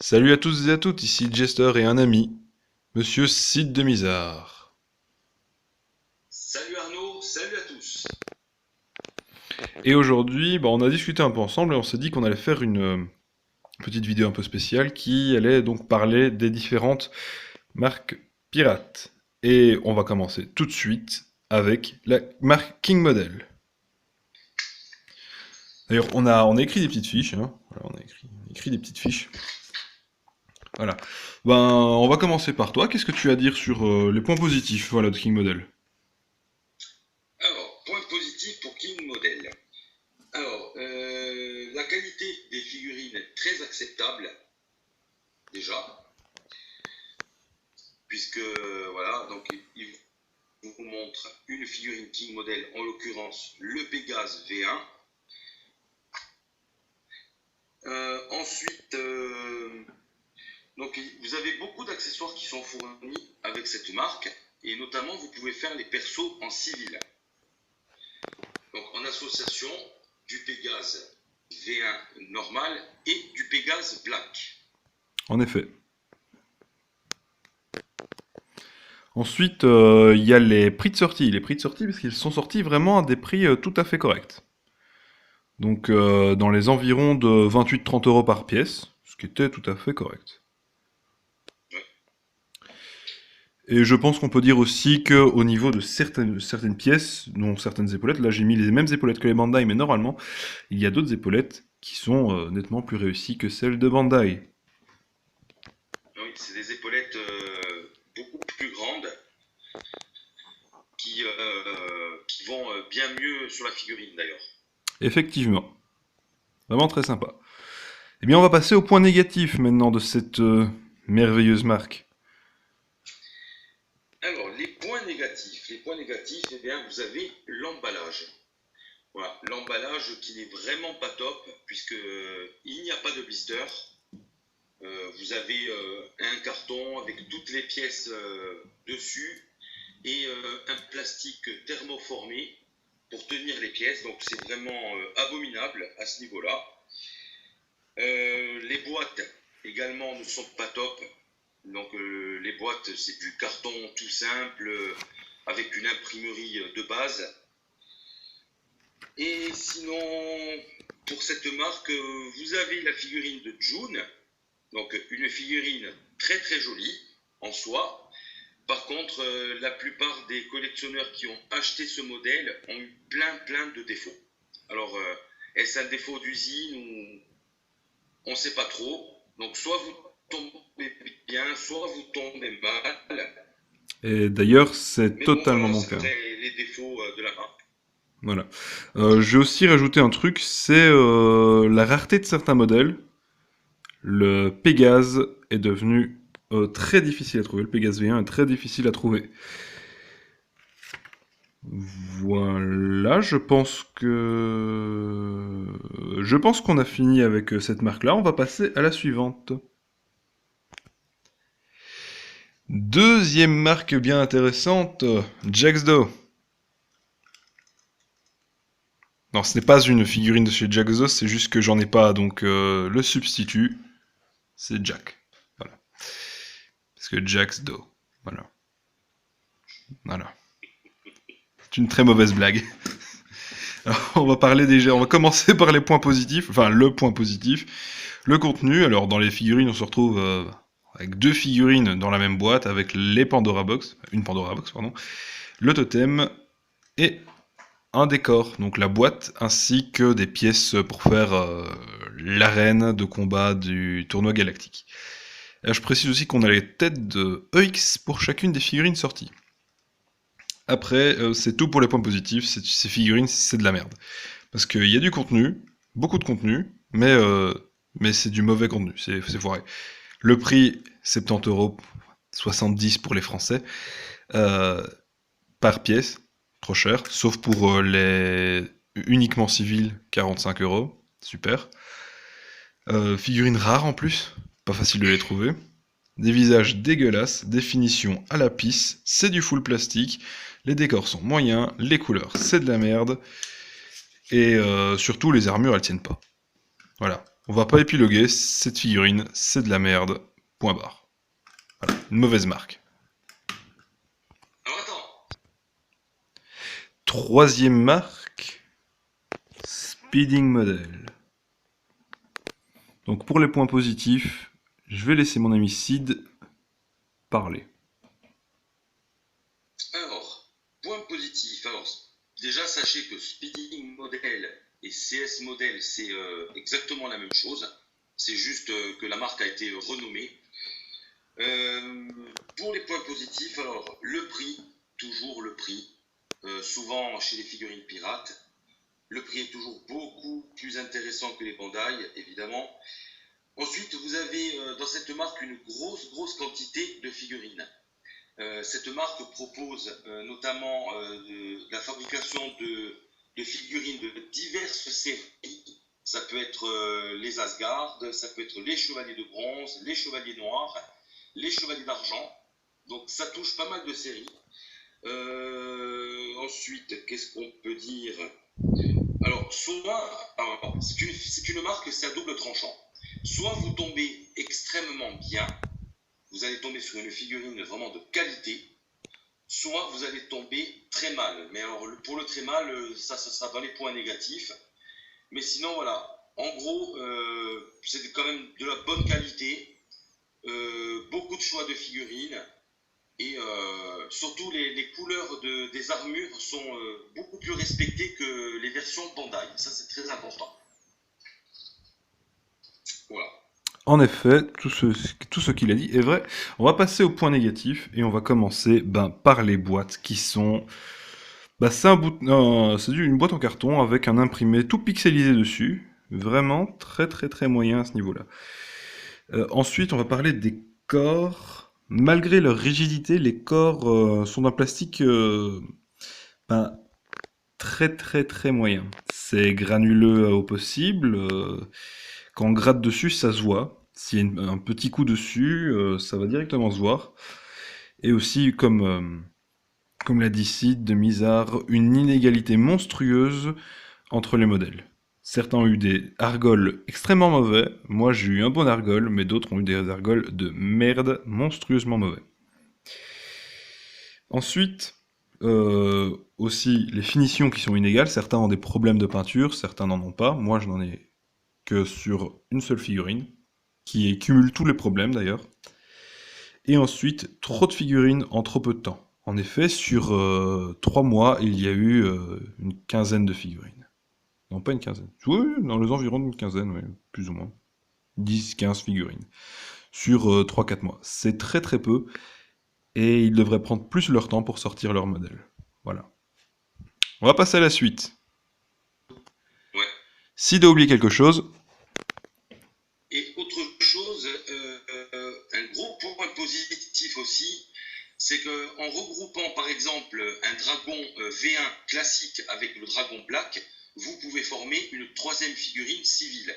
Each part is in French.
Salut à tous et à toutes, ici Jester et un ami, Monsieur Sid de Misard. Salut Arnaud, salut à tous. Et aujourd'hui, on a discuté un peu ensemble et on s'est dit qu'on allait faire une petite vidéo un peu spéciale qui allait donc parler des différentes marques pirates. Et on va commencer tout de suite avec la marque King Model. D'ailleurs, on a écrit des petites fiches, hein. Voilà, on a écrit des petites fiches. Voilà. On va commencer par toi. Qu'est-ce que tu as à dire sur les points positifs, voilà, de King Model? Alors, point positif pour King Model. Alors, la qualité des figurines est très acceptable, déjà, puisque, voilà, donc il vous montre une figurine King Model, en l'occurrence le Pégase V1. Ensuite, donc vous avez beaucoup d'accessoires qui sont fournis avec cette marque, et notamment vous pouvez faire les persos en civil. Donc en association du Pégase V1 normal et du Pégase Black. En effet. Ensuite, il y a les prix de sortie. Les prix de sortie, parce qu'ils sont sortis vraiment à des prix tout à fait corrects. Donc, dans les environs de 28-30 € par pièce, ce qui était tout à fait correct. Ouais. Et je pense qu'on peut dire aussi qu'au niveau de certaines pièces, dont certaines épaulettes, là j'ai mis les mêmes épaulettes que les Bandai, mais normalement, il y a d'autres épaulettes qui sont nettement plus réussies que celles de Bandai. Oui, c'est des épaulettes beaucoup plus grandes qui vont bien mieux sur la figurine d'ailleurs. Effectivement. Vraiment très sympa. Eh bien, on va passer au point négatif maintenant de cette merveilleuse marque. Alors, les points négatifs. Les points négatifs, eh bien, vous avez l'emballage. Voilà, l'emballage qui n'est vraiment pas top, puisque il n'y a pas de blister. Vous avez un carton avec toutes les pièces dessus et un plastique thermoformé pour tenir les pièces. Donc c'est vraiment abominable à ce niveau-là. Les boîtes également ne sont pas top. Donc les boîtes, c'est du carton tout simple avec une imprimerie de base. Et sinon, pour cette marque, vous avez la figurine de June. Donc une figurine très très jolie en soi. Par contre, la plupart des collectionneurs qui ont acheté ce modèle ont eu plein de défauts. Alors, est-ce un défaut d'usine ou on ne sait pas trop. Donc soit vous tombez bien, soit vous tombez mal. Et d'ailleurs, c'est Mais bon, totalement voilà, mon c'est cas. les défauts de la marque. Voilà. J'ai aussi rajouté un truc, c'est la rareté de certains modèles. Le Pégase est devenu très difficile à trouver. Le Pégase V1 est très difficile à trouver. Voilà, je pense qu'on a fini avec cette marque-là. On va passer à la suivante. Deuxième marque bien intéressante, Jaxdo. Non, ce n'est pas une figurine de chez Jaxdo, c'est juste que j'en ai pas, donc le substitut, c'est Jack. Voilà. Parce que Jaxdo. Voilà. Voilà. C'est une très mauvaise blague. Alors, on va commencer par les points positifs, enfin le point positif. Le contenu, alors dans les figurines, on se retrouve avec deux figurines dans la même boîte, avec les Pandora Box, une Pandora Box, pardon, le totem et un décor, donc la boîte, ainsi que des pièces pour faire l'arène de combat du tournoi galactique. Je précise aussi qu'on a les têtes de EX pour chacune des figurines sorties. Après, c'est tout pour les points positifs, ces figurines, c'est de la merde. Parce qu'il y a du contenu, beaucoup de contenu, mais c'est du mauvais contenu, c'est foiré. Le prix, 70 €, 70 pour les Français, euh, par pièce, trop cher, sauf pour les uniquement civils, 45 €, super. Figurines rares en plus, pas facile de les trouver. Des visages dégueulasses, des finitions à la pisse, c'est du full plastique, les décors sont moyens, les couleurs c'est de la merde, et surtout les armures elles tiennent pas. Voilà. On va pas épiloguer, cette figurine, c'est de la merde. Point barre. Voilà, une mauvaise marque. Alors attends, Troisième marque, Speeding Model. Donc pour les points positifs, je vais laisser mon ami Sid parler. alors, point positif. Alors, déjà, sachez que Speeding Model et CS Model, c'est exactement la même chose. C'est juste que la marque a été renommée. Pour les points positifs, alors, le prix, toujours le prix. Souvent chez les figurines pirates, le prix est toujours beaucoup plus intéressant que les Bandai, évidemment. Ensuite, vous avez dans cette marque une grosse quantité de figurines. Cette marque propose notamment la fabrication de figurines de diverses séries. Ça peut être les Asgard, ça peut être les Chevaliers de Bronze, les Chevaliers Noirs, les Chevaliers d'Argent. Donc ça touche pas mal de séries. Ensuite, qu'est-ce qu'on peut dire? Alors, c'est une marque, c'est à double tranchant. Soit vous tombez extrêmement bien, vous allez tomber sur une figurine vraiment de qualité, soit vous allez tomber très mal. Mais alors, pour le très mal, ça sera dans les points négatifs. Mais sinon, voilà. En gros, c'est quand même de la bonne qualité, beaucoup de choix de figurines, et surtout les couleurs des armures sont beaucoup plus respectées que les versions Bandai. Ça, c'est très important. Voilà. En effet, tout ce qu'il a dit est vrai. On va passer au point négatif et on va commencer par les boîtes qui sont... c'est une boîte en carton avec un imprimé tout pixelisé dessus. Vraiment très moyen à ce niveau-là. Ensuite, on va parler des corps. Malgré leur rigidité, les corps sont d'un plastique ben, très moyen. C'est granuleux au possible. Quand on gratte dessus, ça se voit. S'il y a un petit coup dessus, ça va directement se voir. Et aussi, comme l'a dit Sid de Mizar, une inégalité monstrueuse entre les modèles. Certains ont eu des argols extrêmement mauvais. Moi, j'ai eu un bon argol, mais d'autres ont eu des argols de merde monstrueusement mauvais. Ensuite, aussi les finitions qui sont inégales. Certains ont des problèmes de peinture, certains n'en ont pas. Moi, je n'en ai que sur une seule figurine, qui cumule tous les problèmes d'ailleurs. Et ensuite, trop de figurines en trop peu de temps. En effet, sur 3 mois, il y a eu une quinzaine de figurines. Non, pas une quinzaine. Oui, dans les environs d'une quinzaine, oui, plus ou moins. 10-15 figurines. Sur 3-4 mois. C'est très peu. Et ils devraient prendre plus leur temps pour sortir leur modèle. Voilà. On va passer à la suite. Ouais. Si t'as oublié quelque chose... Et autre chose, un gros point positif aussi, c'est qu'en regroupant par exemple un dragon V1 classique avec le dragon black, vous pouvez former une troisième figurine civile.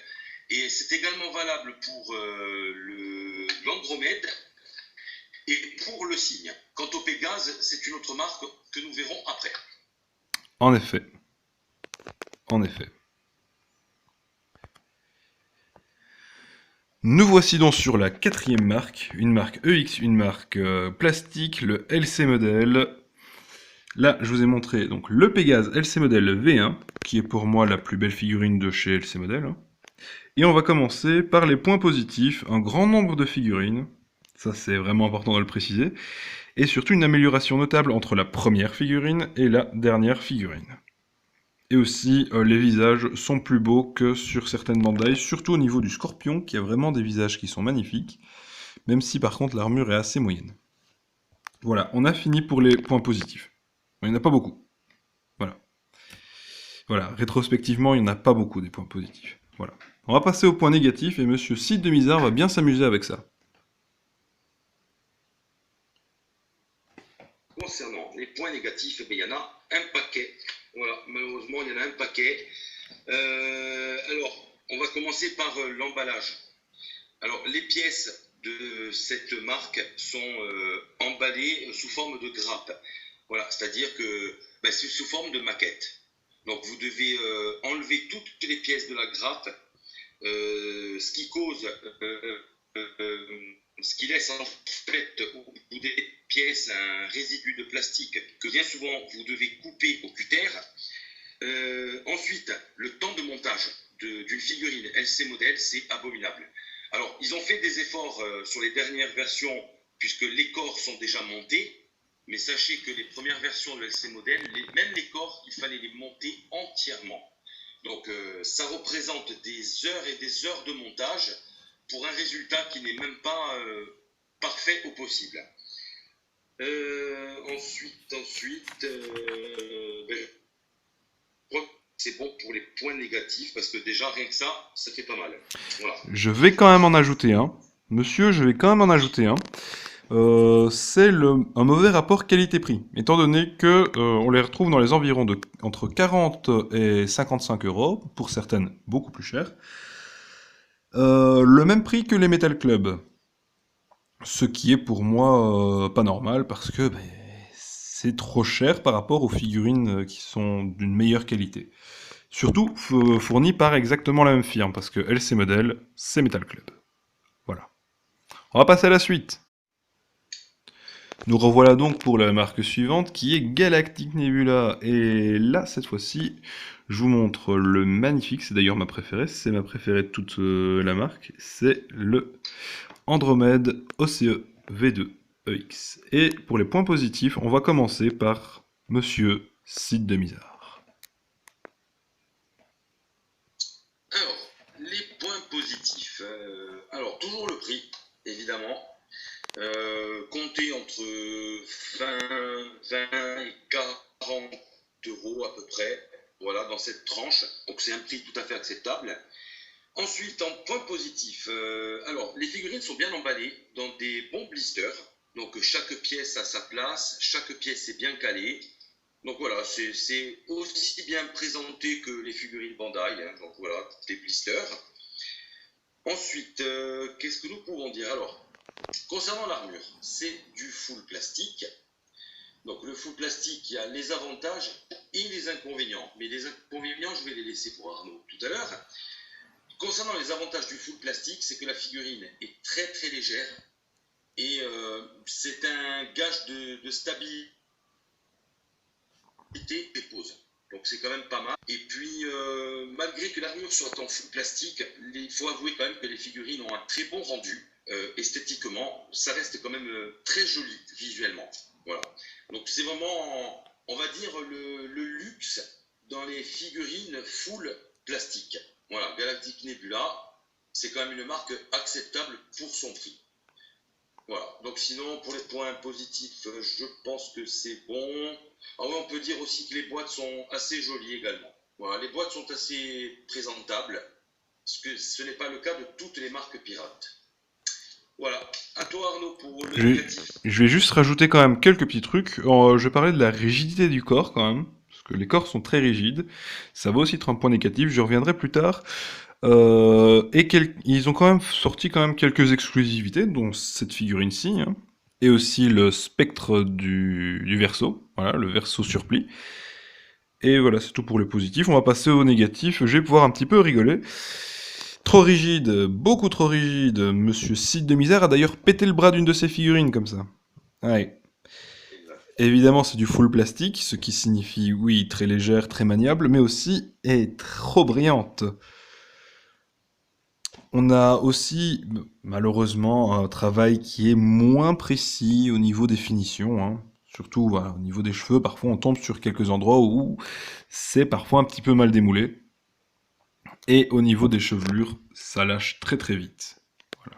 Et c'est également valable pour l'Andromède et pour le cygne. Quant au Pégase, c'est une autre marque que nous verrons après. En effet. En effet. Nous voici donc sur la quatrième marque, une marque EX, une marque plastique, le LC Model. Là, je vous ai montré donc le Pégase LC Model V1, qui est pour moi la plus belle figurine de chez LC Model. Et on va commencer par les points positifs, un grand nombre de figurines, ça c'est vraiment important de le préciser, et surtout une amélioration notable entre la première figurine et la dernière figurine. Et aussi, les visages sont plus beaux que sur certaines Bandai, surtout au niveau du Scorpion, qui a vraiment des visages qui sont magnifiques, même si par contre l'armure est assez moyenne. Voilà, on a fini pour les points positifs. Il n'y en a pas beaucoup. Voilà. Voilà, rétrospectivement, il n'y en a pas beaucoup des points positifs. Voilà. On va passer aux points négatifs, et monsieur Sid de Mizar va bien s'amuser avec ça. Concernant les points négatifs, il y en a un paquet. Voilà, malheureusement, il y en a un paquet. Alors, on va commencer par l'emballage. Alors, les pièces de cette marque sont emballées sous forme de grappe. Voilà, c'est-à-dire que c'est sous forme de maquette. Donc, vous devez enlever toutes les pièces de la grappe ce qui cause, ce qui laisse en fait au bout des pièces un résidu de plastique que bien souvent vous devez couper au cutter. Ensuite, le temps de montage d'une figurine LC modèle, c'est abominable. Alors, ils ont fait des efforts sur les dernières versions, puisque les corps sont déjà montés, mais sachez que les premières versions de LC modèle, même les corps, il fallait les monter entièrement. Donc, ça représente des heures et des heures de montage pour un résultat qui n'est même pas parfait au possible. Ensuite, ben, je crois que c'est bon pour les points négatifs, parce que déjà, rien que ça fait pas mal. Voilà. Je vais quand même en ajouter un. Monsieur, je vais quand même en ajouter un. C'est un mauvais rapport qualité-prix, étant donné que on les retrouve dans les environs de entre 40 et 55 euros, pour certaines beaucoup plus chères. Le même prix que les Metal Club. Ce qui est pour moi pas normal parce que c'est trop cher par rapport aux figurines qui sont d'une meilleure qualité. Surtout fournies par exactement la même firme parce que LC Model, c'est Metal Club. Voilà. On va passer à la suite. Nous revoilà donc pour la marque suivante qui est Galactic Nebula. Et là, cette fois-ci, je vous montre le magnifique, c'est d'ailleurs ma préférée, c'est ma préférée de toute la marque, c'est le Andromède OCE V2 EX. Et pour les points positifs, on va commencer par Monsieur Sid de Mizar. Alors, les points positifs. Alors, toujours le prix, évidemment. Compter entre 20 et 40 euros à peu près, voilà, dans cette tranche. Donc c'est un prix tout à fait acceptable. Ensuite, en point positif, alors les figurines sont bien emballées dans des bons blisters. Donc chaque pièce a sa place, chaque pièce est bien calée. Donc voilà, c'est aussi bien présenté que les figurines Bandai. Hein, donc voilà, des blisters. Ensuite, qu'est-ce que nous pouvons dire? Alors, concernant l'armure, c'est du full plastique. Donc le full plastique, il y a les avantages et les inconvénients. Mais les inconvénients, je vais les laisser pour Arnaud tout à l'heure. Concernant les avantages du full plastique, c'est que la figurine est très très légère et c'est un gage de stabilité des poses. Donc c'est quand même pas mal. Et puis, malgré que l'armure soit en full plastique, il faut avouer quand même que les figurines ont un très bon rendu. Esthétiquement, ça reste quand même très joli visuellement. Voilà. Donc c'est vraiment, on va dire, le luxe dans les figurines full plastique. Voilà, Galactic Nebula, c'est quand même une marque acceptable pour son prix. Voilà, donc sinon, pour les points positifs, je pense que c'est bon. Ah oui, on peut dire aussi que les boîtes sont assez jolies également. Voilà, les boîtes sont assez présentables, ce que ce n'est pas le cas de toutes les marques pirates. Voilà, à toi Arnaud pour le négatif. Je vais juste rajouter quand même quelques petits trucs. Je vais parler de la rigidité du corps quand même, parce que les corps sont très rigides. Ça va aussi être un point négatif, je reviendrai plus tard. Ils ont quand même sorti quand même quelques exclusivités, dont cette figurine-ci, hein, et aussi le spectre du verso, voilà, le verso surplis. Et voilà, c'est tout pour les positifs. On va passer aux négatifs. Je vais pouvoir un petit peu rigoler. Trop rigide, beaucoup trop rigide. Monsieur Cid de Misère a d'ailleurs pété le bras d'une de ses figurines comme ça. Ouais. Évidemment, c'est du full plastique, ce qui signifie, oui, très légère, très maniable, mais aussi est trop brillante. On a aussi, malheureusement, un travail qui est moins précis au niveau des finitions, hein. Surtout, voilà, au niveau des cheveux, parfois on tombe sur quelques endroits où c'est parfois un petit peu mal démoulé. Et au niveau des chevelures, ça lâche très très vite. Voilà.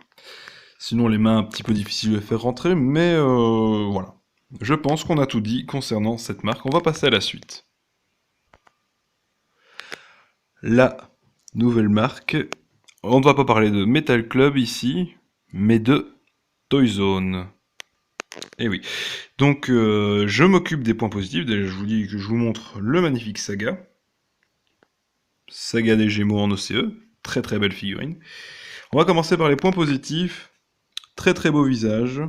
Sinon, les mains, un petit peu difficile de faire rentrer, mais voilà. Je pense qu'on a tout dit concernant cette marque. On va passer à la suite. La nouvelle marque. On ne va pas parler de Metal Club ici, mais de Toyzone. Eh oui. Donc, je m'occupe des points positifs. Déjà, je vous dis que je vous montre le magnifique Saga. Saga des Gémeaux en OCE. Très très belle figurine. On va commencer par les points positifs. Très très beau visage.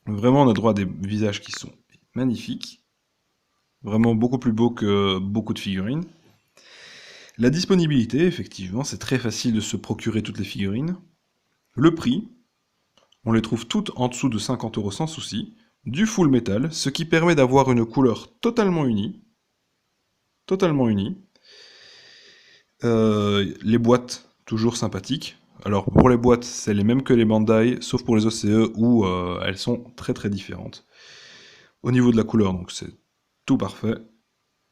Vraiment, on a droit à des visages qui sont magnifiques. Vraiment beaucoup plus beaux que beaucoup de figurines. La disponibilité, effectivement, c'est très facile de se procurer toutes les figurines. Le prix, on les trouve toutes en dessous de 50 € sans souci. Du full metal, ce qui permet d'avoir une couleur totalement unie. Totalement unie. Les boîtes, toujours sympathiques. Alors pour les boîtes, c'est les mêmes que les Bandai, sauf pour les OCE où elles sont très très différentes. Au niveau de la couleur, donc c'est tout parfait.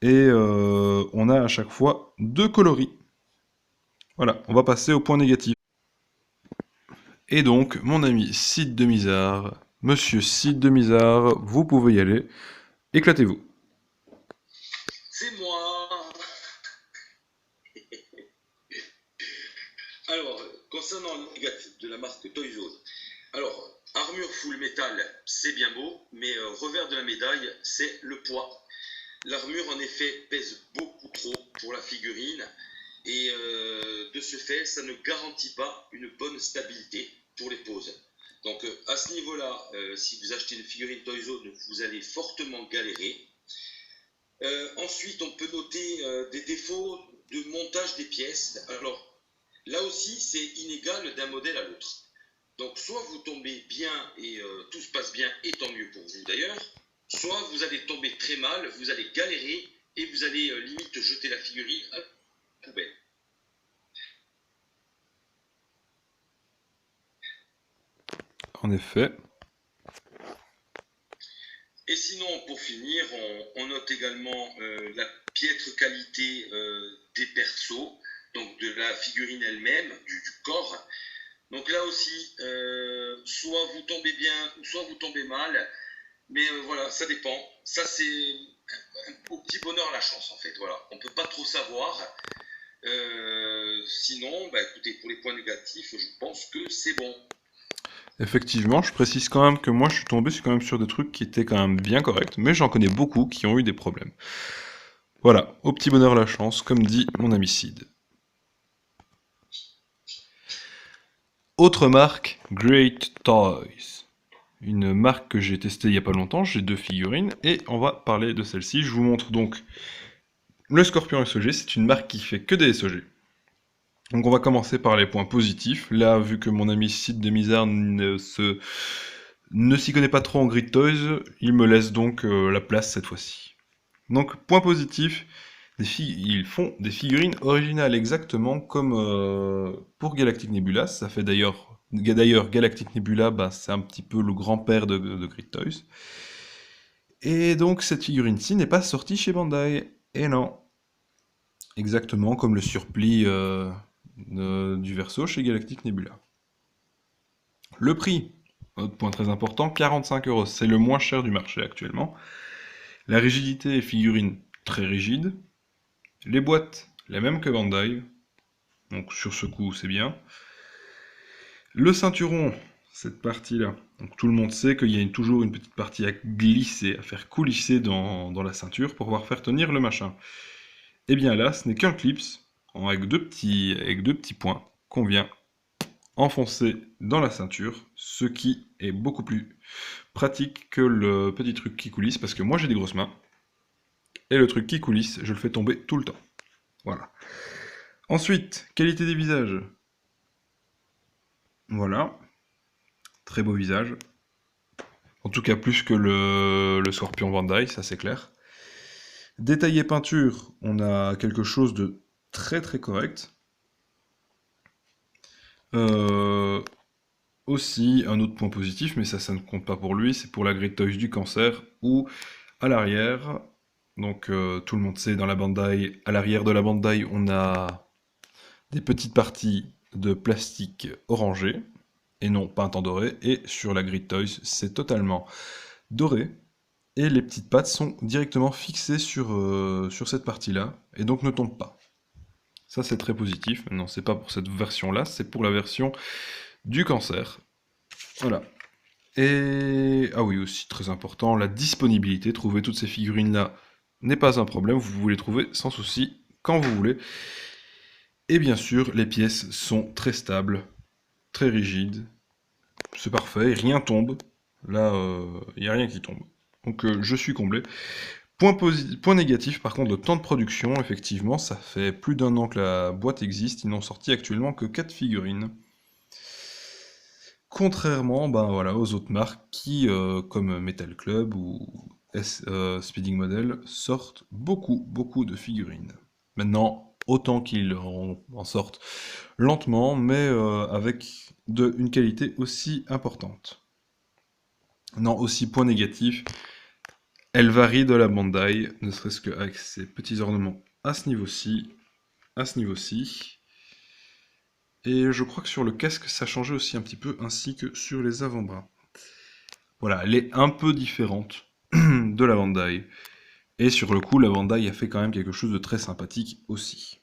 Et on a à chaque fois 2 coloris. Voilà, on va passer au point négatif. Et donc, mon ami Sid de Mizar, monsieur Sid de Mizar, vous pouvez y aller. Éclatez-vous. C'est moi. Alors, concernant le négatif de la marque Toyzo, alors, armure full métal, c'est bien beau, mais revers de la médaille, c'est le poids. L'armure, en effet, pèse beaucoup trop pour la figurine, et de ce fait, ça ne garantit pas une bonne stabilité pour les poses. Donc, à ce niveau-là, si vous achetez une figurine Toyzo, vous allez fortement galérer. Ensuite, on peut noter des défauts de montage des pièces. Alors, là aussi, c'est inégal d'un modèle à l'autre. Donc, soit vous tombez bien et tout se passe bien, et tant mieux pour vous d'ailleurs, soit vous allez tomber très mal, vous allez galérer et vous allez limite jeter la figurine à la poubelle. En effet. Et sinon, pour finir, on note également la piètre qualité des persos, donc de la figurine elle-même, du corps. Donc là aussi, soit vous tombez bien, soit vous tombez mal, mais voilà, ça dépend. Ça, c'est au petit bonheur la chance, en fait. Voilà, on ne peut pas trop savoir. Sinon, bah, écoutez, pour les points négatifs, je pense que c'est bon. Effectivement, je précise quand même que moi je suis tombé quand même sur des trucs qui étaient quand même bien corrects, mais j'en connais beaucoup qui ont eu des problèmes. Voilà, au petit bonheur la chance, comme dit mon ami Sid. Autre marque, Great Toys. Une marque que j'ai testée il n'y a pas longtemps, j'ai 2 figurines, et on va parler de celle-ci. Je vous montre donc le Scorpion SOG, c'est une marque qui fait que des SOG. Donc on va commencer par les points positifs. Là, vu que mon ami Sid de Mizar ne s'y connaît pas trop en Grid Toys, il me laisse donc la place cette fois-ci. Donc, point positif, ils font des figurines originales exactement comme pour Galactic Nebula. Ça fait d'ailleurs Galactic Nebula, bah, c'est un petit peu le grand-père de Grid Toys. Et donc cette figurine-ci n'est pas sortie chez Bandai. Et non. Exactement comme le surplis du verso chez Galactic Nebula. Le prix, autre point très important, 45 €. C'est le moins cher du marché actuellement. La rigidité est figurine très rigide. Les boîtes, les mêmes que Bandai. Donc sur ce coup, c'est bien. Le ceinturon, cette partie-là. Donc tout le monde sait qu'il y a toujours une petite partie à glisser, à faire coulisser dans la ceinture pour pouvoir faire tenir le machin. Et bien là, ce n'est qu'un clips avec deux petits points qu'on vient enfoncer dans la ceinture, ce qui est beaucoup plus pratique que le petit truc qui coulisse, parce que moi j'ai des grosses mains, et le truc qui coulisse, je le fais tomber tout le temps. Voilà. Ensuite, qualité des visages. Voilà. Très beau visage. En tout cas, plus que le Scorpion Bandai, ça c'est clair. Détaillé peinture, on a quelque chose de très très correct. Aussi, un autre point positif, mais ça ne compte pas pour lui, c'est pour la Great Toys du cancer, où à l'arrière, donc tout le monde sait, dans la Bandai, à l'arrière de la Bandai, on a des petites parties de plastique orangé, et non peint en doré, et sur la Great Toys, c'est totalement doré, et les petites pattes sont directement fixées sur cette partie-là, et donc ne tombent pas. Ça c'est très positif, maintenant c'est pas pour cette version-là, c'est pour la version du cancer. Voilà. Et ah oui, aussi très important, la disponibilité. Trouver toutes ces figurines-là n'est pas un problème, vous pouvez les trouver sans souci quand vous voulez. Et bien sûr, les pièces sont très stables, très rigides. C'est parfait, rien tombe. Là, il n'y a rien qui tombe. Donc je suis comblé. Point négatif, par contre, le temps de production, effectivement, ça fait plus d'1 an que la boîte existe, ils n'ont sorti actuellement que 4 figurines. Contrairement voilà, aux autres marques qui, comme Metal Club ou Speeding Model, sortent beaucoup de figurines. Maintenant, autant qu'ils en sortent lentement, mais avec une qualité aussi importante. Non, aussi point négatif, elle varie de la Bandai, ne serait-ce qu'avec ses petits ornements à ce niveau-ci, à ce niveau-ci. Et je crois que sur le casque, ça changeait aussi un petit peu, ainsi que sur les avant-bras. Voilà, elle est un peu différente de la Bandai. Et sur le coup, la Bandai a fait quand même quelque chose de très sympathique aussi.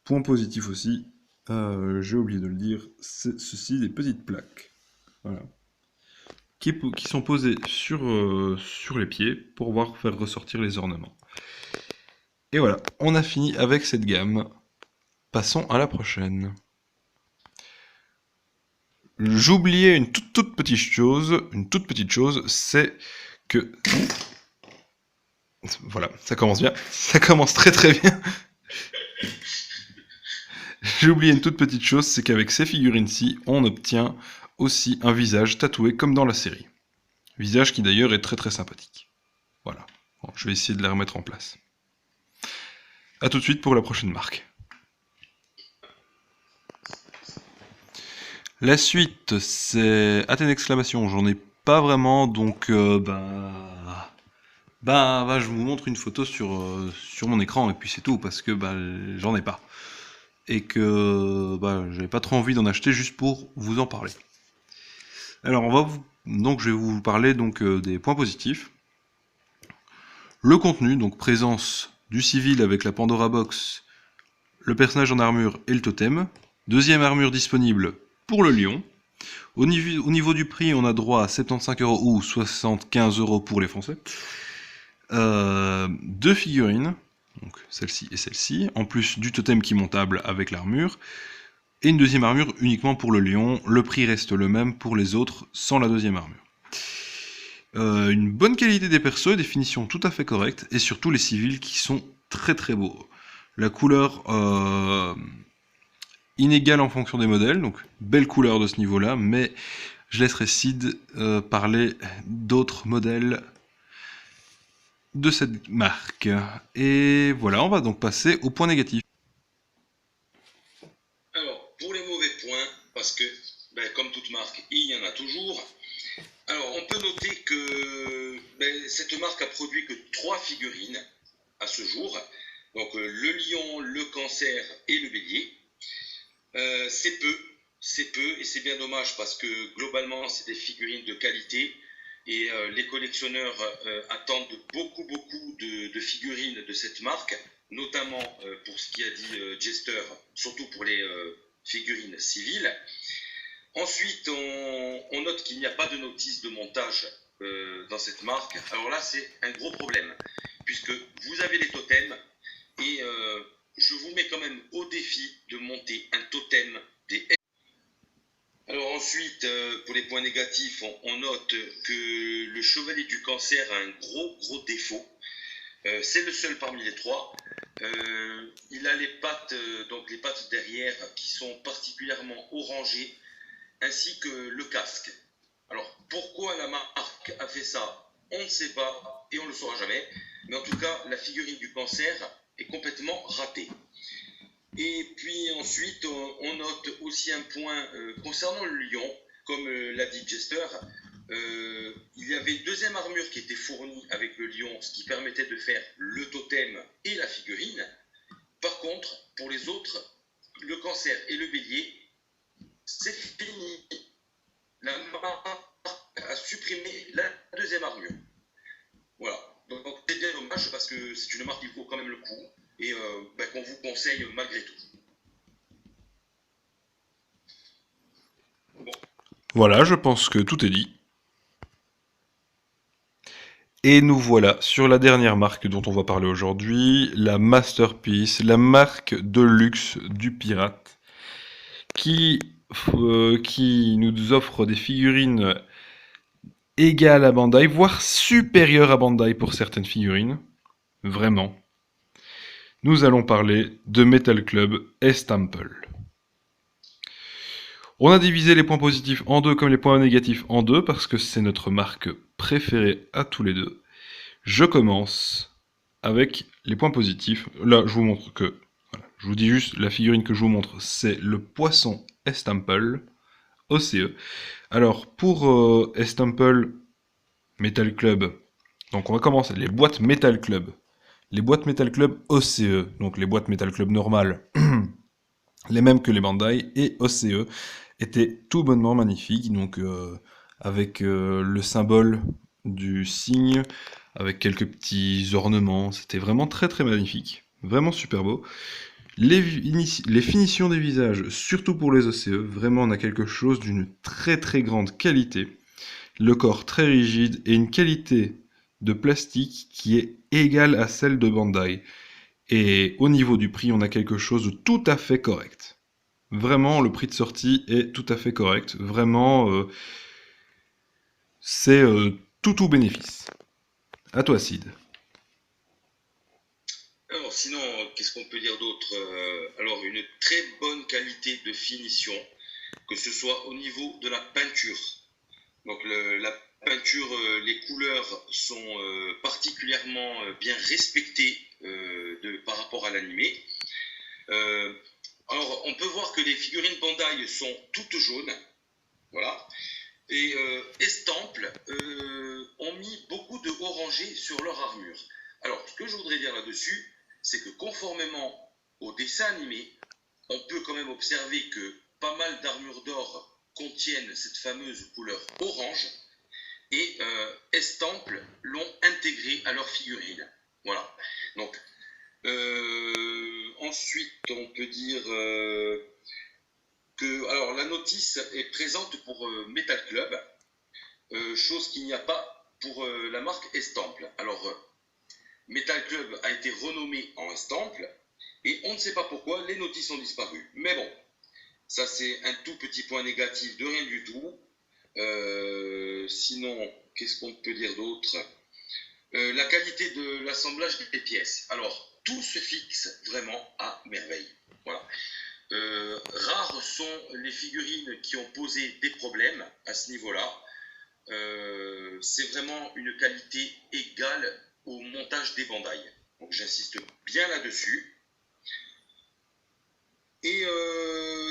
Point positif aussi, j'ai oublié de le dire, c'est ceci, des petites plaques. Voilà. Qui sont posées sur les pieds pour pouvoir faire ressortir les ornements. Et voilà, on a fini avec cette gamme. Passons à la prochaine. J'oubliais une toute petite chose, c'est que... Voilà, ça commence bien, ça commence très bien. J'ai oublié une toute petite chose, c'est qu'avec ces figurines-ci, on obtient aussi un visage tatoué comme dans la série. Visage qui d'ailleurs est très sympathique. Voilà, bon, je vais essayer de la remettre en place. A tout de suite pour la prochaine marque. La suite, c'est Athènes Exclamation. J'en ai pas vraiment, donc je vous montre une photo sur mon écran et puis c'est tout, parce que j'en ai pas. Et que j'avais pas trop envie d'en acheter juste pour vous en parler. Alors je vais vous parler des points positifs. Le contenu, donc présence du civil avec la Pandora Box, le personnage en armure et le totem. Deuxième armure disponible pour le lion. Au niveau du prix, on a droit à 75 € ou 75 € pour les Français. 2 figurines, donc celle-ci et celle-ci, en plus du totem qui est montable avec l'armure, et une deuxième armure uniquement pour le lion. Le prix reste le même pour les autres sans la deuxième armure. Une bonne qualité des persos, des finitions tout à fait correctes, et surtout les civils qui sont très beaux. La couleur inégale en fonction des modèles, donc belle couleur de ce niveau-là, mais je laisserai Sid parler d'autres modèles de cette marque. Et voilà, on va donc passer au point négatif. Alors, pour les mauvais points, parce que, comme toute marque, il y en a toujours. Alors, on peut noter que cette marque a produit que 3 figurines à ce jour. Donc, le lion, le cancer et le bélier. C'est peu, et c'est bien dommage parce que globalement, c'est des figurines de qualité. Et les collectionneurs attendent beaucoup de figurines de cette marque, notamment pour ce qu'a dit Jester, surtout pour les figurines civiles. Ensuite, on note qu'il n'y a pas de notice de montage dans cette marque. Alors là, c'est un gros problème, puisque vous avez les totems, et je vous mets quand même au défi de monter un totem des... Alors ensuite, pour les points négatifs, on note que le chevalier du cancer a un gros défaut. C'est le seul parmi les 3. Il a les pattes derrière qui sont particulièrement orangées, ainsi que le casque. Alors pourquoi la marque a fait ça, on ne sait pas et on ne le saura jamais. Mais en tout cas, la figurine du cancer est complètement ratée. Et puis ensuite, on note aussi un point concernant le lion, comme l'a dit Jester. Il y avait une deuxième armure qui était fournie avec le lion, ce qui permettait de faire le totem et la figurine. Par contre, pour les autres, le cancer et le bélier, c'est fini. La marque a supprimé la deuxième armure. Voilà. Donc c'est bien dommage parce que c'est une marque qui vaut quand même le coup et qu'on vous conseille malgré tout. Bon. Voilà, je pense que tout est dit. Et nous voilà sur la dernière marque dont on va parler aujourd'hui, la Masterpiece, la marque de luxe du pirate, qui nous offre des figurines égal à Bandai, voire supérieur à Bandai pour certaines figurines. Vraiment. Nous allons parler de Metal Club Estample. On a divisé les points positifs en deux comme les points négatifs en deux parce que c'est notre marque préférée à tous les deux. Je commence avec les points positifs. Là, je vous montre que... Voilà, je vous dis juste, la figurine que je vous montre, c'est le poisson Estample, OCE. Alors, pour Estample Metal Club, donc on va commencer. Les boîtes Metal Club. Les boîtes Metal Club OCE, donc les boîtes Metal Club normales, les mêmes que les Bandai, et OCE, étaient tout bonnement magnifiques. Donc, avec le symbole du signe, avec quelques petits ornements. C'était vraiment très très magnifique. Vraiment super beau. Les finitions des visages, surtout pour les OCE, vraiment on a quelque chose d'une très très grande qualité. Le corps très rigide et une qualité de plastique qui est égale à celle de Bandai. Et au niveau du prix, on a quelque chose de tout à fait correct. Vraiment, le prix de sortie est tout à fait correct. Vraiment, c'est tout bénéfice. À toi, Sid. Alors sinon, qu'est-ce qu'on peut dire d'autre? Alors une très bonne qualité de finition, que ce soit au niveau de la peinture. Donc la peinture, les couleurs sont particulièrement bien respectées par rapport à l'animé. Euh, alors on peut voir que les figurines Bandai sont toutes jaunes, voilà. Et Estample ont mis beaucoup de orangé sur leur armure. Alors ce que je voudrais dire là-dessus, c'est que conformément au dessin animé, on peut quand même observer que pas mal d'armures d'or contiennent cette fameuse couleur orange, et Estample l'ont intégré à leur figurine. Voilà. Donc, ensuite, on peut dire que alors, la notice est présente pour Metal Club, chose qu'il n'y a pas pour la marque Estample. Alors, Metal Club a été renommé en Estample, et on ne sait pas pourquoi les notices ont disparu. Mais bon, ça c'est un tout petit point négatif de rien du tout. Sinon, qu'est-ce qu'on peut dire d'autre? La qualité de l'assemblage des pièces. Alors, tout se fixe vraiment à merveille. Voilà. Rares sont les figurines qui ont posé des problèmes à ce niveau-là. C'est vraiment une qualité égale au montage des Bandai. Donc j'insiste bien là-dessus. Et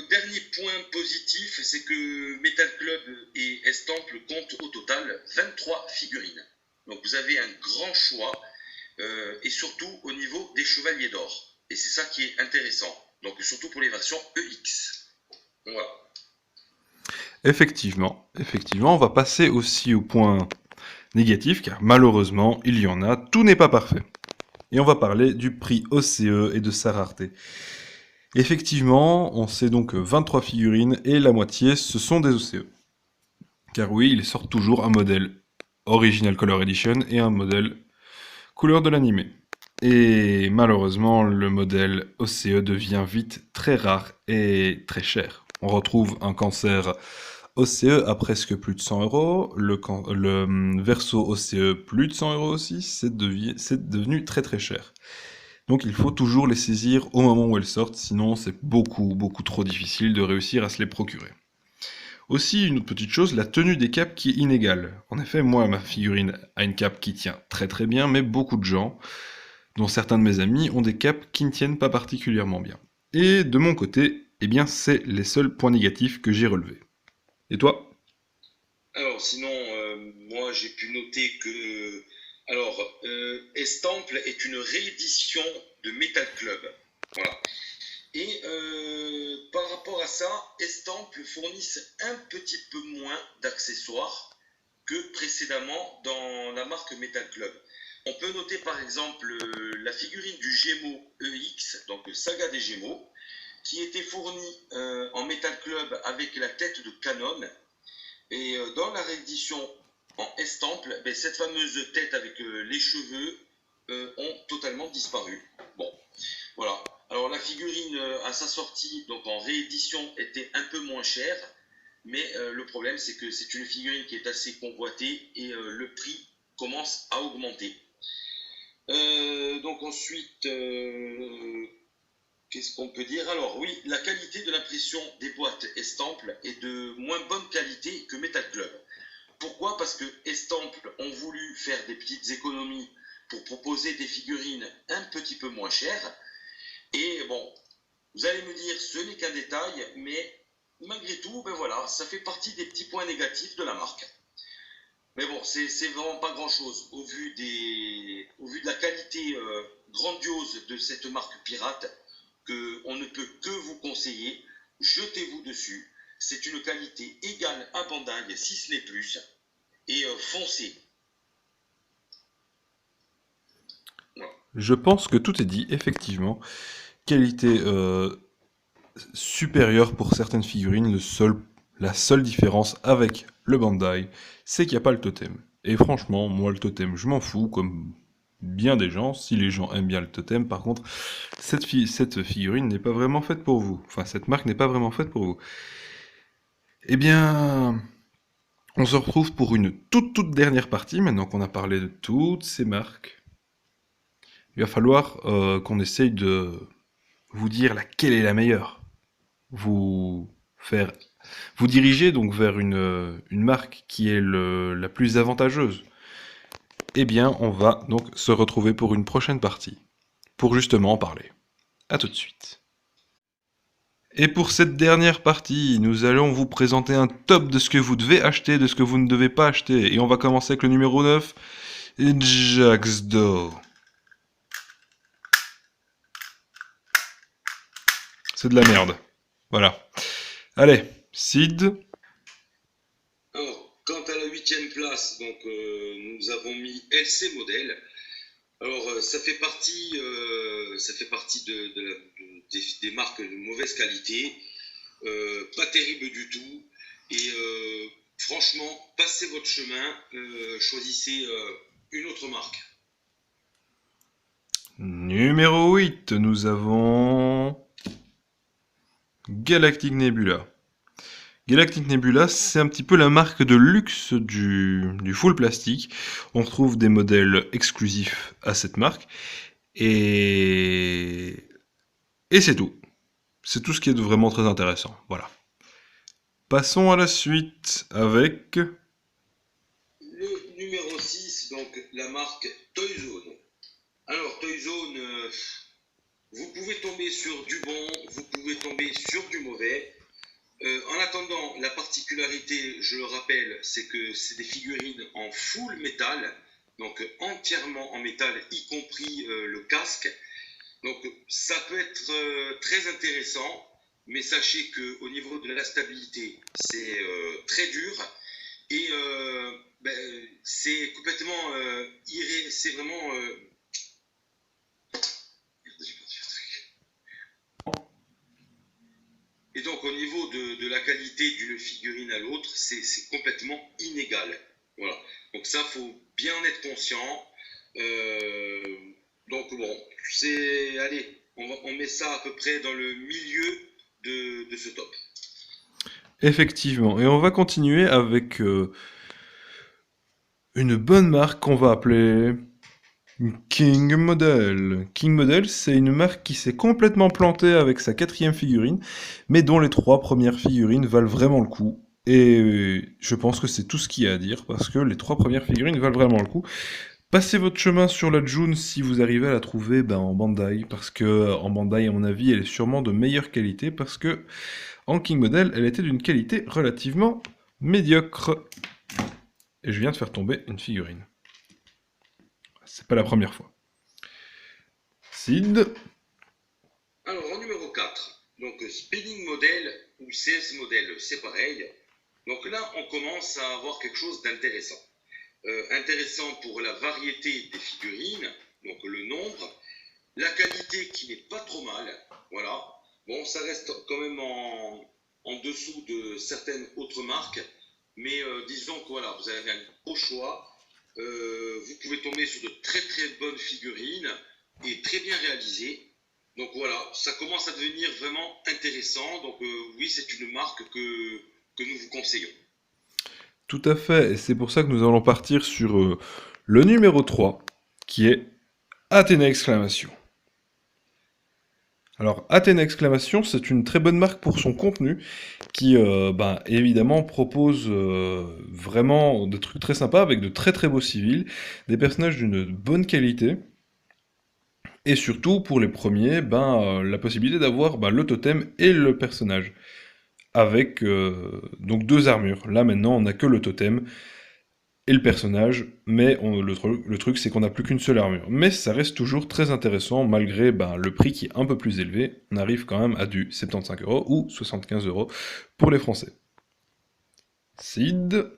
dernier point positif, c'est que Metal Club et Estample comptent au total 23 figurines. Donc vous avez un grand choix, et surtout au niveau des chevaliers d'or. Et c'est ça qui est intéressant. Donc surtout pour les versions EX. Voilà. Effectivement, on va passer aussi au point négatif, car malheureusement, il y en a, tout n'est pas parfait. Et on va parler du prix OCE et de sa rareté. Effectivement, on sait donc 23 figurines et la moitié, ce sont des OCE. Car oui, ils sortent toujours un modèle Original Color Edition et un modèle couleur de l'animé. Et malheureusement, le modèle OCE devient vite très rare et très cher. On retrouve un cancer OCE à presque plus de 100 euros, le verso OCE plus de 100 euros aussi, c'est devenu très très cher. Donc il faut toujours les saisir au moment où elles sortent, sinon c'est beaucoup trop difficile de réussir à se les procurer. Aussi, une autre petite chose, la tenue des capes qui est inégale. En effet, moi, ma figurine a une cape qui tient très très bien, mais beaucoup de gens, dont certains de mes amis, ont des capes qui ne tiennent pas particulièrement bien. Et de mon côté, eh bien, c'est les seuls points négatifs que j'ai relevés. Et toi? Alors sinon, moi j'ai pu noter que Estample est une réédition de Metal Club. Voilà. Et par rapport à ça, Estample fournissent un petit peu moins d'accessoires que précédemment dans la marque Metal Club. On peut noter par exemple la figurine du Gémeaux EX, donc Saga des Gémeaux, qui était fournie en Metal Club avec la tête de canon. Et dans la réédition en Estample, ben, cette fameuse tête avec les cheveux ont totalement disparu. Bon, voilà. Alors la figurine à sa sortie, donc en réédition, était un peu moins chère, mais le problème c'est que c'est une figurine qui est assez convoitée et le prix commence à augmenter. Donc ensuite, qu'est-ce qu'on peut dire? Alors oui, la qualité de l'impression des boîtes Estampes est de moins bonne qualité que Metal Club. Pourquoi? Parce que Estampes ont voulu faire des petites économies pour proposer des figurines un petit peu moins chères. Et bon, vous allez me dire, ce n'est qu'un détail, mais malgré tout, ben voilà, ça fait partie des petits points négatifs de la marque. Mais bon, c'est vraiment pas grand-chose au vu de la qualité grandiose de cette marque pirate, qu'on ne peut que vous conseiller. Jetez-vous dessus. C'est une qualité égale à Bandai, si ce n'est plus. Et foncez. Voilà. Je pense que tout est dit, effectivement. Qualité supérieure pour certaines figurines. La seule différence avec le Bandai, c'est qu'il n'y a pas le totem. Et franchement, moi, le totem, je m'en fous, comme bien des gens. Si les gens aiment bien le totem, par contre, cette figurine n'est pas vraiment faite pour vous. Enfin, cette marque n'est pas vraiment faite pour vous. Eh bien, on se retrouve pour une toute dernière partie, maintenant qu'on a parlé de toutes ces marques. Il va falloir qu'on essaye de vous dire laquelle est la meilleure. Vous diriger donc vers une marque qui est la plus avantageuse. Eh bien, on va donc se retrouver pour une prochaine partie, pour justement en parler. A tout de suite. Et pour cette dernière partie, nous allons vous présenter un top de ce que vous devez acheter, de ce que vous ne devez pas acheter. Et on va commencer avec le numéro 9, Jaxdo. C'est de la merde. Voilà. Allez, Sid. Alors, quant à la 8e place, donc, nous avons mis LC Model. Alors, ça fait partie des marques de mauvaise qualité, pas terrible du tout. Et franchement, passez votre chemin, choisissez une autre marque. Numéro 8, nous avons Galactic Nebula. Galactic Nebula, c'est un petit peu la marque de luxe du full plastique. On retrouve des modèles exclusifs à cette marque. Et c'est tout. C'est tout ce qui est vraiment très intéressant. Voilà. Passons à la suite avec le numéro 6, donc la marque Toyzone. Alors, Toyzone, vous pouvez tomber sur du bon, vous pouvez tomber sur du mauvais. En attendant, la particularité, je le rappelle, c'est que c'est des figurines en full métal, donc entièrement en métal, y compris le casque. Donc ça peut être très intéressant, mais sachez qu'au niveau de la stabilité, c'est très dur et c'est complètement c'est vraiment et donc au niveau de la qualité d'une figurine à l'autre, c'est complètement inégal. Voilà. Donc ça, faut bien en être conscient. Donc bon, allez, on met ça à peu près dans le milieu de ce top. effectivement. Et on va continuer avec une bonne marque qu'on va appeler King Model. King Model, c'est une marque qui s'est complètement plantée avec sa 4e figurine, mais dont les 3 premières figurines valent vraiment le coup. Et je pense que c'est tout ce qu'il y a à dire, parce que les 3 premières figurines valent vraiment le coup. Passez votre chemin sur la June si vous arrivez à la trouver en Bandai, parce que en Bandai, à mon avis, elle est sûrement de meilleure qualité, parce que en King Model, elle était d'une qualité relativement médiocre. Et je viens de faire tomber une figurine. C'est pas la première fois. Sid. Alors, en numéro 4, donc Spinning Model ou 16 modèles, c'est pareil. Donc là, on commence à avoir quelque chose d'intéressant. Intéressant pour la variété des figurines, donc le nombre, la qualité qui n'est pas trop mal, voilà. Bon, ça reste quand même en dessous de certaines autres marques, mais disons que voilà, vous avez un beau choix. Vous pouvez tomber sur de très très bonnes figurines et très bien réalisées. Donc voilà, ça commence à devenir vraiment intéressant. Donc oui, c'est une marque que que nous vous conseillons. Tout à fait, et c'est pour ça que nous allons partir sur le numéro 3, qui est Athéna Exclamation. Alors, Athéna Exclamation, c'est une très bonne marque pour son contenu, qui évidemment propose vraiment des trucs très sympas, avec de très très beaux civils, des personnages d'une bonne qualité, et surtout, pour les premiers, la possibilité d'avoir le totem et le personnage, avec donc 2 armures. Là maintenant, on n'a que le totem, et le personnage, mais le truc c'est qu'on n'a plus qu'une seule armure. Mais ça reste toujours très intéressant malgré le prix qui est un peu plus élevé. On arrive quand même à du 75€ ou 75€ pour les Français. Sid.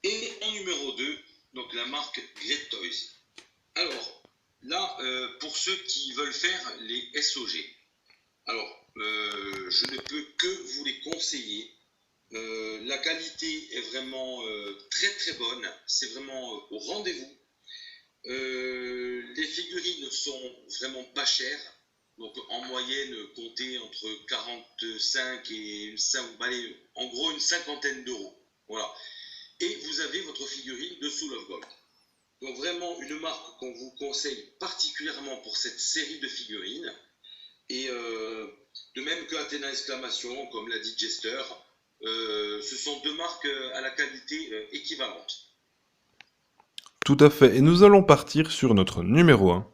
Et en numéro 2, donc la marque Great Toys. Alors, là, pour ceux qui veulent faire les SOG, alors, je ne peux que vous les conseiller. La qualité est vraiment très très bonne, c'est vraiment au rendez-vous. Les figurines sont vraiment pas chères, donc en moyenne comptez entre 45 et en gros une cinquantaine d'euros. Voilà. Et vous avez votre figurine de Soul of Gold. Donc vraiment une marque qu'on vous conseille particulièrement pour cette série de figurines. Et de même que Athéna Exclamation, comme l'a dit Jester, ce sont 2 marques à la qualité équivalente. Tout à fait, et nous allons partir sur notre numéro 1.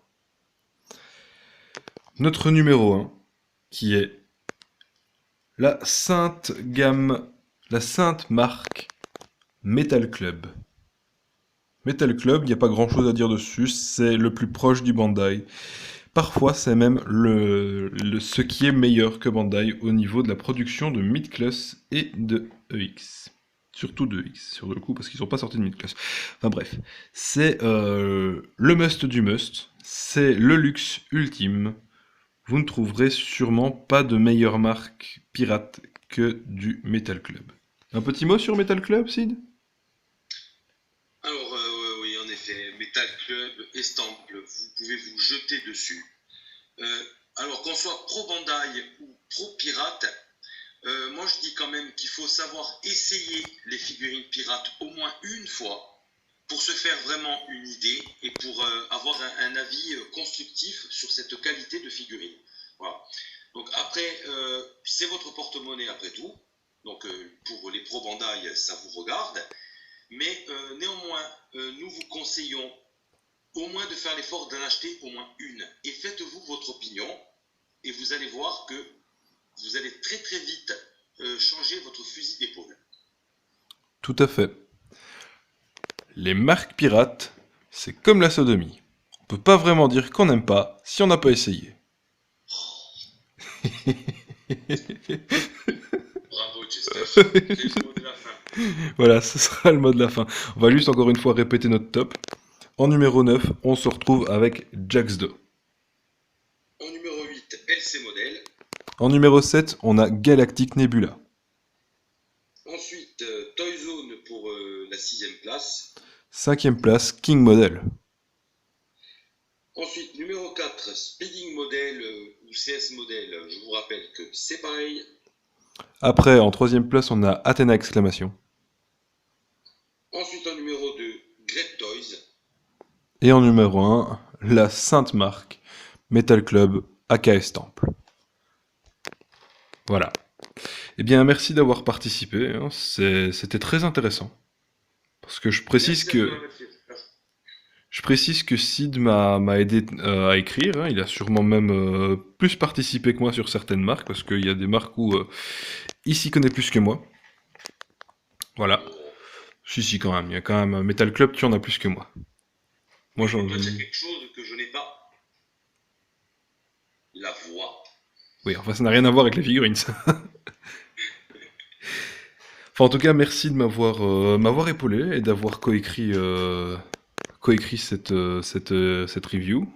Notre numéro 1, qui est la sainte gamme, la sainte marque Metal Club. Metal Club, il n'y a pas grand chose à dire dessus, c'est le plus proche du Bandai. Parfois, c'est même ce qui est meilleur que Bandai au niveau de la production de mid-class et de EX. Surtout de EX, sur le coup, parce qu'ils sont pas sortis de mid-class. Enfin bref, c'est le must du must, c'est le luxe ultime. Vous ne trouverez sûrement pas de meilleure marque pirate que du Metal Club. Un petit mot sur Metal Club, Sid ? Alors, oui, en effet, Metal Club, Estample, vous pouvez vous jeter dessus. Alors, qu'on soit pro Bandai ou pro pirate, moi je dis quand même qu'il faut savoir essayer les figurines pirates au moins une fois pour se faire vraiment une idée et pour avoir un avis constructif sur cette qualité de figurine. Voilà. Donc après, c'est votre porte-monnaie après tout. Donc pour les pro Bandai, ça vous regarde. Mais néanmoins, nous vous conseillons au moins de faire l'effort d'en acheter au moins une. Et faites-vous votre opinion et vous allez voir que vous allez très très vite changer votre fusil d'épaule. Tout à fait. Les marques pirates, c'est comme la sodomie. On peut pas vraiment dire qu'on n'aime pas si on n'a pas essayé. Bravo Chester, c'est le mot de la fin. Voilà, ce sera le mot de la fin. On va juste encore une fois répéter notre top. En numéro 9, on se retrouve avec Jaxdo. En numéro 8, LC Model. En numéro 7, on a Galactic Nebula. Ensuite, Toy Zone pour la 6ème place. 5ème place, King Model. Ensuite, numéro 4, Speeding Model ou CS Model. Je vous rappelle que c'est pareil. Après, en 3ème place, on a Athéna Exclamation. Ensuite, en numéro 2, Great Toys. Et en numéro 1, la sainte marque Metal Club aka Estample. Voilà. Eh bien, merci d'avoir participé. Hein. C'était très intéressant. Parce que je précise que Sid m'a aidé à écrire. Hein. Il a sûrement même plus participé que moi sur certaines marques, parce qu'il y a des marques où il s'y connaît plus que moi. Voilà. Si, quand même. Il y a quand même Metal Club, tu en as plus que moi. Moi, j'en ai quelque chose que je n'ai pas. La voix. Oui, enfin, ça n'a rien à voir avec les figurines, ça. Enfin, en tout cas, merci de m'avoir épaulé et d'avoir coécrit cette review.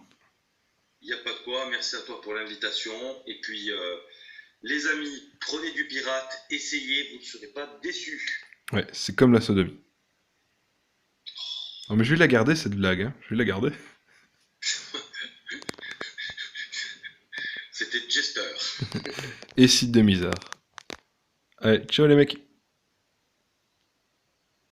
Il n'y a pas de quoi, merci à toi pour l'invitation. Et puis, les amis, prenez du pirate, essayez, vous ne serez pas déçus. Ouais, c'est comme la sodomie. Non, mais je vais la garder, cette blague. Hein. Je vais la garder. C'était Jester. Et Sid de Misard. Allez, ciao les mecs.